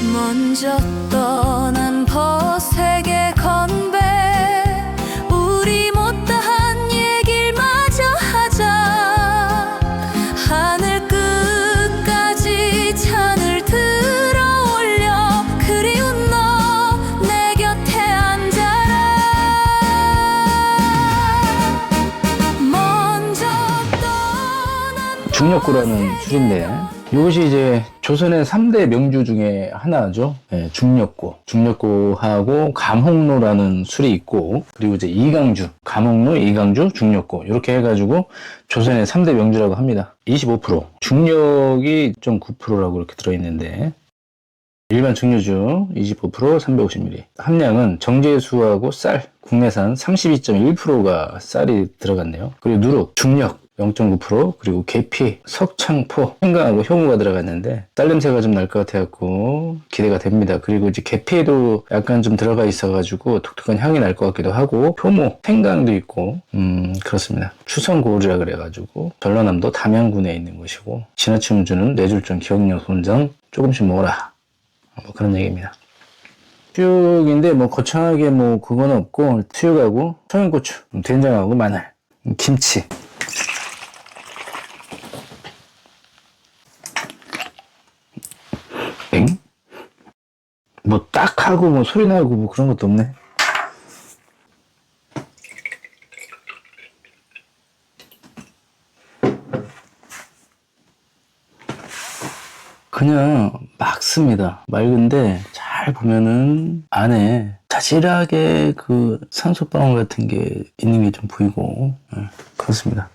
먼저 떠난 벗에게 건배, 우리 못다한 얘길 마저 하자. 하늘 끝까지 찬을 들어 올려 그리운 너 내 곁에 앉아라. 먼저 떠난 중력고라는 술인데, 이것이 이제 조선의 3대 명주 중에 하나죠. 네, 중력고. 중력고하고 감홍로라는 술이 있고, 그리고 이제 이강주, 감홍로, 이강주, 중력고. 이렇게 해가지고 조선의 3대 명주라고 합니다. 25%. 중력이 2.9%라고 이렇게 들어있는데, 일반 증류주 25%, 350ml. 함량은 정제수하고 쌀, 국내산 32.1%가 쌀이 들어갔네요. 그리고 누룩, 중력 0.9%, 그리고 계피, 석창포, 생강하고 효모가 들어갔는데 쌀 냄새가 좀 날 것 같아갖고 기대가 됩니다. 그리고 이제 계피도 약간 좀 들어가 있어가지고 독특한 향이 날 것 같기도 하고, 효모, 생강도 있고, 그렇습니다. 추성고르라 그래가지고 전라남도 담양군에 있는 곳이고, 지나친 음주는 뇌졸중, 기억력 손상, 조금씩 먹어라, 뭐 그런 얘기입니다. 수육인데 뭐 거창하게 뭐 그건 없고, 수육하고 청양고추, 된장하고 마늘, 김치. 엥? 뭐 딱 하고 뭐 소리 나고 뭐 그런 것도 없네. 그냥 막 씁니다. 맑은데 잘 보면은 안에 자질하게 그 산소방울 같은 게 있는 게 좀 보이고, 그렇습니다.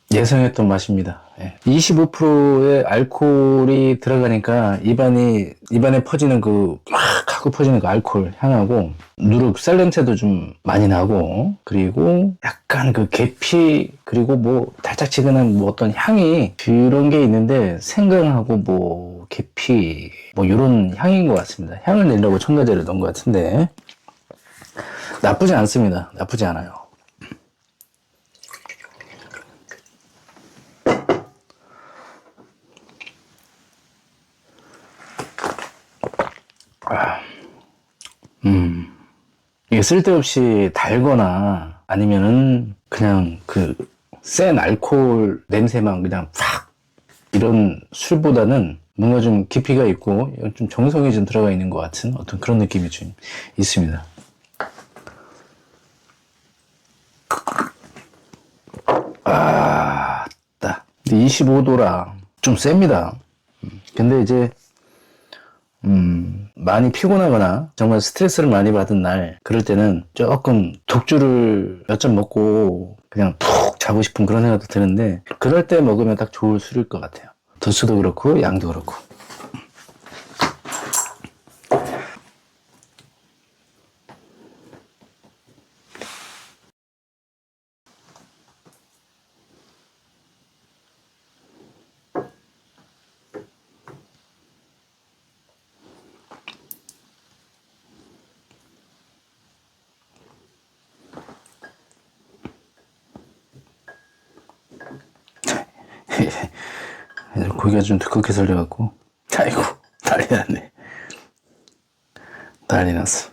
예상했던 맛입니다. 25%의 알코올이 들어가니까 입안에 퍼지는 막 하고 퍼지는 그 알코올 향하고, 누룩 쌀 냄새도 좀 많이 나고, 그리고 약간 그 계피, 그리고 뭐 달짝지근한 뭐 어떤 향이 그런 게 있는데, 생강하고 뭐 계피 뭐 이런 향인 것 같습니다. 향을 내려고 첨가제를 넣은 것 같은데 나쁘지 않습니다. 나쁘지 않아요. 이게 쓸데없이 달거나 아니면은 그냥 그 센 알코올 냄새만 그냥 팍, 이런 술보다는 뭔가 좀 깊이가 있고 좀 정성이 좀 들어가 있는 것 같은 어떤 그런 느낌이 좀 있습니다. 딱 25도라 좀 셉니다. 근데 이제 많이 피곤하거나 정말 스트레스를 많이 받은 날, 그럴 때는 조금 독주를 몇 잔 먹고 그냥 푹 자고 싶은 그런 생각도 드는데, 그럴 때 먹으면 딱 좋을 술일 것 같아요. 도수도 그렇고 양도 그렇고. 고기가 좀 두껍게 썰려갖고, 아이고, 난리 났네. 난리 났어.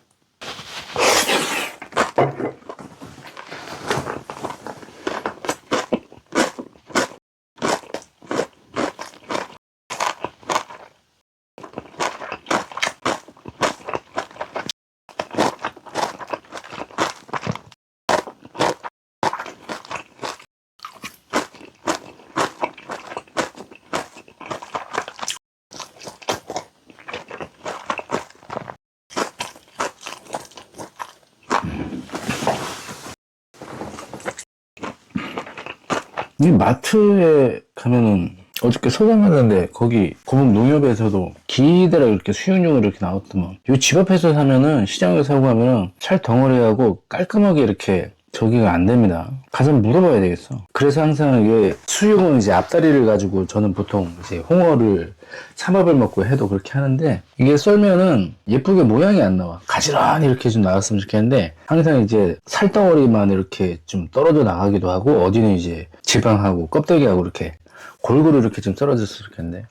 이 마트에 가면은 어저께 소방하는데 거기 고목 농협에서도 기대라 이렇게 수육용으로 이렇게 나왔더만, 요 집 앞에서 사면은, 시장에서 사고 하면은 찰 덩어리하고 깔끔하게 이렇게 저기가 안 됩니다. 가서 물어봐야 되겠어. 그래서 항상 이게 수육은 이제 앞다리를 가지고 저는 보통 이제 홍어를 삼합을 먹고 해도 그렇게 하는데 이게 썰면은 예쁘게 모양이 안 나와. 가지런히 이렇게 좀 나왔으면 좋겠는데 항상 이제 살덩어리만 이렇게 좀 떨어져 나가기도 하고 어디는 이제 지방하고 껍데기하고 이렇게 골고루 이렇게 좀 떨어졌으면 좋겠는데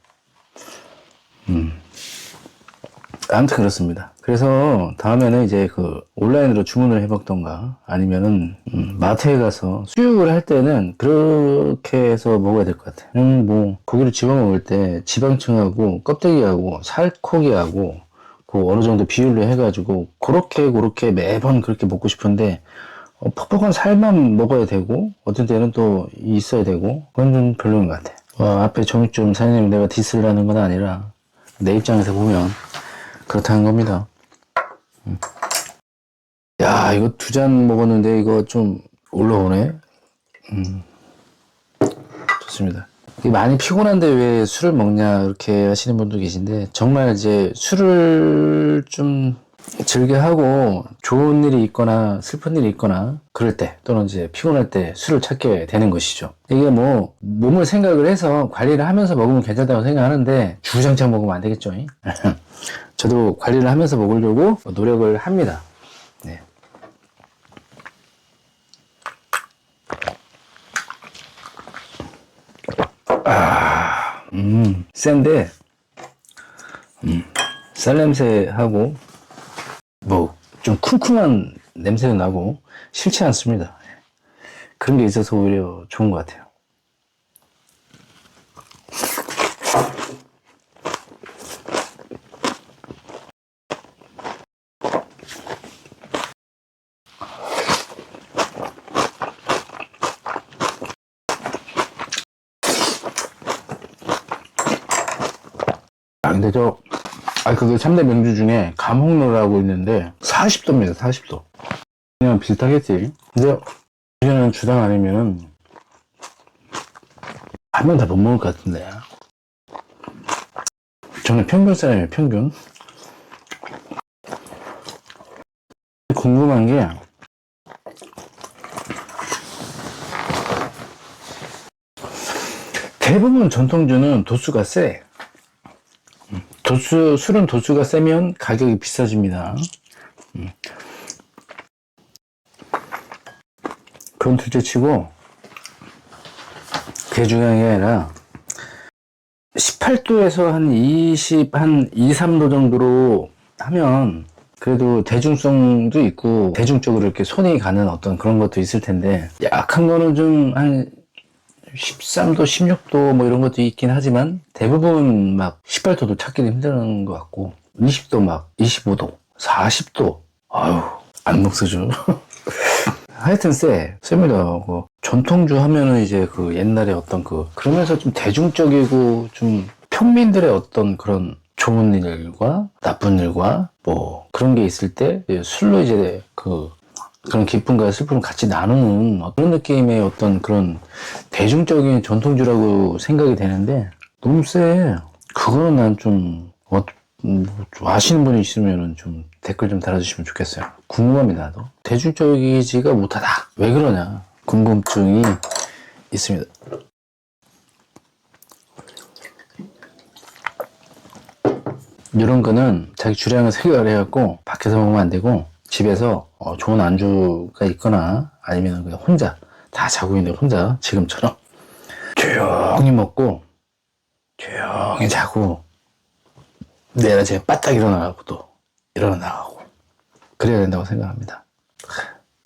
아무튼 그렇습니다. 그래서 다음에는 이제 그 온라인으로 주문을 해먹던가 아니면은 마트에 가서 수육을 할 때는 그렇게 해서 먹어야 될 것 같아요. 뭐 고기를 집어 먹을 때 지방층하고 껍데기하고 살코기하고 그 어느 정도 비율로 해가지고 그렇게 매번 그렇게 먹고 싶은데 퍽퍽한 살만 먹어야 되고 어떤 때는 또 있어야 되고 그건 좀 별로인 것 같아요. 앞에 정육점 사장님 내가 디스를 하는 건 아니라 내 입장에서 보면 그렇다는 겁니다. 야, 이거 2잔 먹었는데 이거 좀 올라오네. 좋습니다. 많이 피곤한데 왜 술을 먹냐 이렇게 하시는 분도 계신데 정말 이제 술을 좀 즐겨 하고 좋은 일이 있거나 슬픈 일이 있거나 그럴 때 또는 이제 피곤할 때 술을 찾게 되는 것이죠. 이게 뭐 몸을 생각을 해서 관리를 하면서 먹으면 괜찮다고 생각하는데 주구장창 먹으면 안 되겠죠. 저도 관리를 하면서 먹으려고 노력을 합니다. 네. 센데 쌀 냄새하고 뭐 좀 쿰쿰한 냄새도 나고 싫지 않습니다. 그런 게 있어서 오히려 좋은 것 같아요. 근데 그게 3대 명주 중에 감홍로라고 있는데 40도입니다. 40도. 그냥 비슷하겠지. 근데 그냥 주당 아니면은 한 명 다 못 먹을 것 같은데. 저는 평균 사람이에요. 평균. 궁금한 게 대부분 전통주는 도수가 세. 술은 도수가 세면 가격이 비싸집니다. 그건 둘째 치고, 그게 중요한 게 아니라, 18도에서 한 2, 3도 정도로 하면, 그래도 대중성도 있고, 대중적으로 이렇게 손이 가는 어떤 그런 것도 있을 텐데, 약한 거는 좀 한 13도, 16도 뭐 이런 것도 있긴 하지만 대부분 막 18도도 찾기는 힘든 것 같고 20도 막 25도, 40도 아유 안 먹서죠. 하여튼 셉니다. 전통주 하면은 이제 그 옛날에 어떤 그러면서 좀 대중적이고 좀 평민들의 어떤 그런 좋은 일과 나쁜 일과 뭐 그런 게 있을 때 술로 이제 그런 기쁨과 슬픔을 같이 나누는 그런 느낌의 어떤 그런 대중적인 전통주라고 생각이 되는데 너무 세. 그거는 난 좀 아시는 분이 있으면 좀 댓글 좀 달아주시면 좋겠어요. 궁금합니다. 나도. 대중적이지가 못하다. 왜 그러냐 궁금증이 있습니다. 이런 거는 자기 주량을 생각을 해갖고 밖에서 먹으면 안 되고 집에서 좋은 안주가 있거나 아니면 그냥 혼자 다 자고 있는데 혼자 지금처럼 조용히 먹고 조용히 자고 내일 아침에 빠딱 일어나고 또 일어나고 그래야 된다고 생각합니다.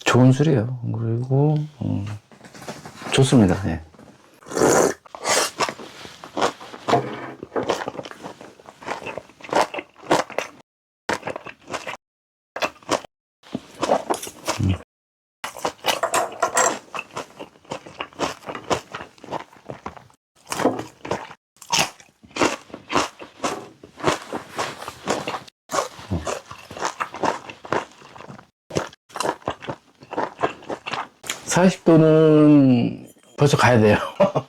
좋은 술이에요. 그리고 좋습니다. 예. (40도는) 벌써 가야 돼요.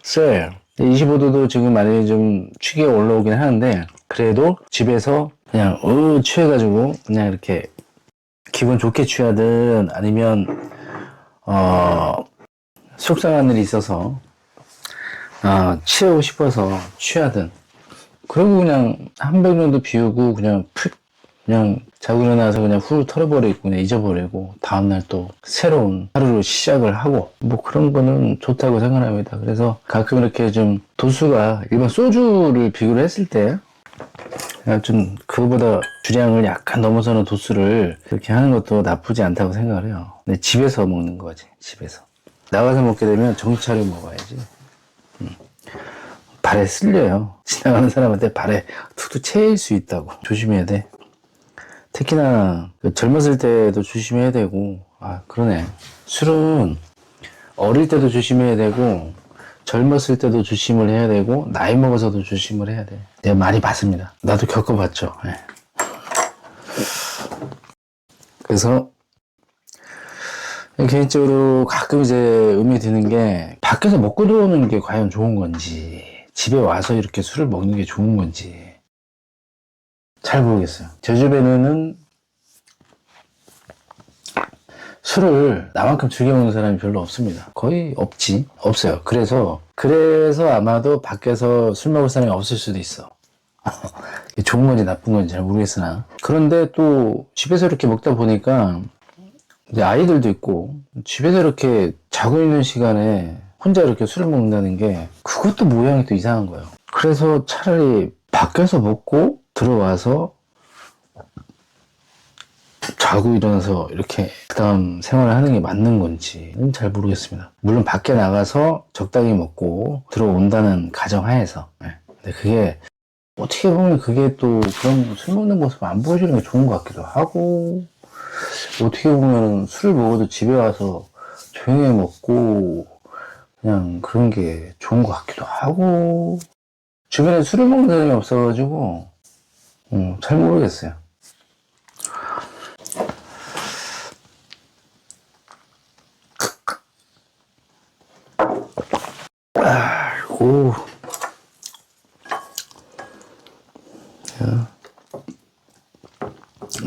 쎄요. 25도도 지금 많이 좀 취기가 올라오긴 하는데 그래도 집에서 그냥 취해가지고 그냥 이렇게 기분 좋게 취하든 아니면 속상한 일이 있어서 취하고 싶어서 취하든, 그리고 그냥 한 병 정도 비우고 그냥 자고 일어나서 그냥 후 털어버리고 그냥 잊어버리고 다음날 또 새로운 하루로 시작을 하고, 뭐 그런 거는 좋다고 생각합니다. 그래서 가끔 이렇게 좀 도수가 일반 소주를 비교를 했을 때 좀 그거보다 주량을 약간 넘어서는 도수를 그렇게 하는 것도 나쁘지 않다고 생각을 해요. 근데 집에서 먹는 거지. 집에서 나가서 먹게 되면 정신 차려 먹어야지. 발에 쓸려요. 지나가는 사람한테 발에 툭툭 채일 수 있다고. 조심해야 돼. 특히나 젊었을 때도 조심해야 되고, 그러네. 술은 어릴 때도 조심해야 되고, 젊었을 때도 조심을 해야 되고, 나이 먹어서도 조심을 해야 돼. 내가 많이 봤습니다. 나도 겪어봤죠. 네. 그래서 개인적으로 가끔 이제 의미 드는 게, 밖에서 먹고 들어오는 게 과연 좋은 건지, 집에 와서 이렇게 술을 먹는 게 좋은 건지 잘 모르겠어요. 제 주변에는 술을 나만큼 즐겨 먹는 사람이 별로 없습니다. 거의 없어요. 그래서 아마도 밖에서 술 먹을 사람이 없을 수도 있어. 좋은 건지 나쁜 건지 잘 모르겠으나, 그런데 또 집에서 이렇게 먹다 보니까 이제 아이들도 있고, 집에서 이렇게 자고 있는 시간에 혼자 이렇게 술을 먹는다는 게, 그것도 모양이 또 이상한 거예요. 그래서 차라리 밖에서 먹고 들어와서 자고 일어나서 이렇게 그 다음 생활을 하는 게 맞는 건지는 잘 모르겠습니다. 물론 밖에 나가서 적당히 먹고 들어온다는 가정하에서. 근데 그게 어떻게 보면 그게 또 그런 술 먹는 모습 안 보여주는 게 좋은 것 같기도 하고, 어떻게 보면 술을 먹어도 집에 와서 조용히 먹고 그냥 그런 게 좋은 것 같기도 하고, 주변에 술을 먹는 사람이 없어가지고 잘 모르겠어요. 아이고.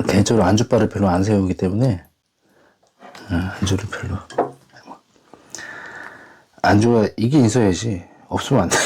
개인적으로 안주바를 별로 안 세우기 때문에 안주를 별로, 안주가 이게 있어야지 없으면 안 돼.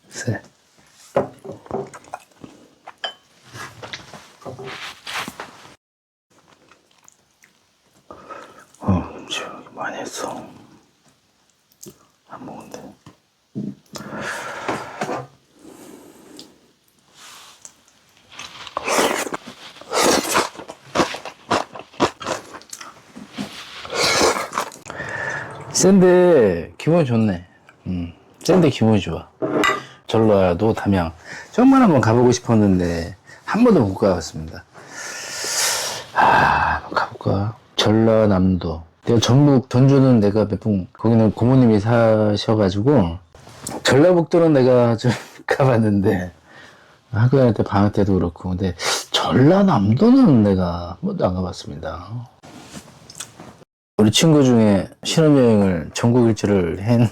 셋. 저기 많이 했어. 안 먹는데. 센데 기분이 좋네. 센데 기분이 좋아. 전라도 담양 정말 한번 가보고 싶었는데 한 번도 못 가봤습니다. 한번 가볼까? 전라남도. 내가 전북 전주는 내가 몇 번, 거기는 고모님이 사셔가지고, 전라북도는 내가 좀 가봤는데 학교 다닐 때 방학 때도 그렇고, 근데 전라남도는 내가 한 번도 안 가봤습니다. 우리 친구 중에 신혼여행을 전국 일주를 한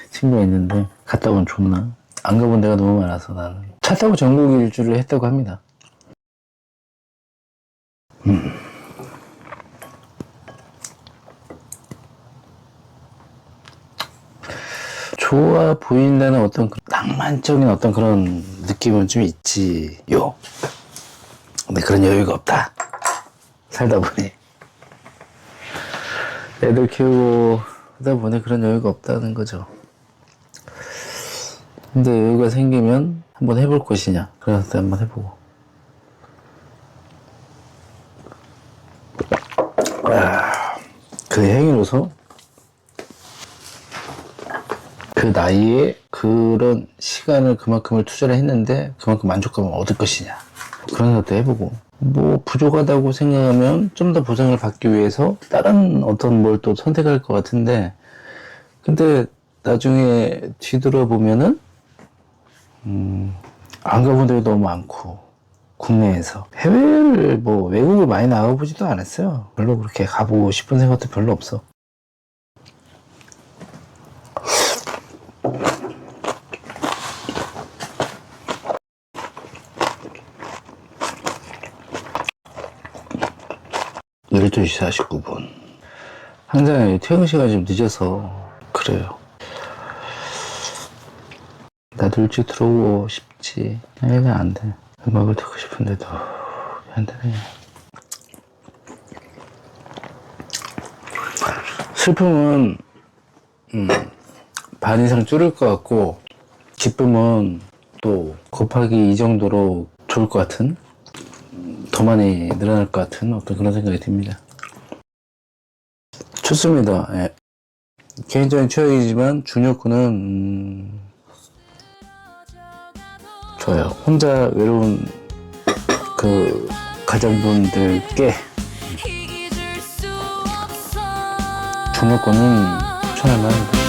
친구가 있는데, 갔다 오면 좋나? 안 가본 데가 너무 많아서 나는 차 타고 전국 일주를 했다고 합니다. 좋아 보인다는 어떤 낭만적인 어떤 그런 느낌은 좀 있지요. 근데 그런 여유가 없다. 살다 보니. 애들 키우고 하다 보니 그런 여유가 없다는 거죠. 근데 여유가 생기면 한번 해볼 것이냐. 그래서 한번 해보고. 그 행위로서 그 나이에 그런 시간을 그만큼을 투자를 했는데 그만큼 만족감을 얻을 것이냐, 그런 것도 해보고, 뭐 부족하다고 생각하면 좀 더 보상을 받기 위해서 다른 어떤 뭘 또 선택할 것 같은데, 근데 나중에 뒤돌아보면은 안 가본 데가 너무 많고, 국내에서 해외를 뭐 외국을 많이 나가보지도 않았어요. 별로 그렇게 가보고 싶은 생각도 별로 없어. (12시 49분) 항상 퇴근 시간이 좀 늦어서 그래요. 나도 일찍 들어오고 싶지. 이게 안 돼. 음악을 듣고 싶은데도 안 되네. 슬픔은 반 이상 줄을 것 같고, 기쁨은 또 곱하기 2 정도로 좋을 것 같은, 더 많이 늘어날 것 같은 어떤 그런 생각이 듭니다. 좋습니다. 예. 개인적인 취향이지만 준혁군은 좋아요. 혼자 외로운 그 가장분들께 이기 줄 수 없어 준혁군은 추천할 만합니다.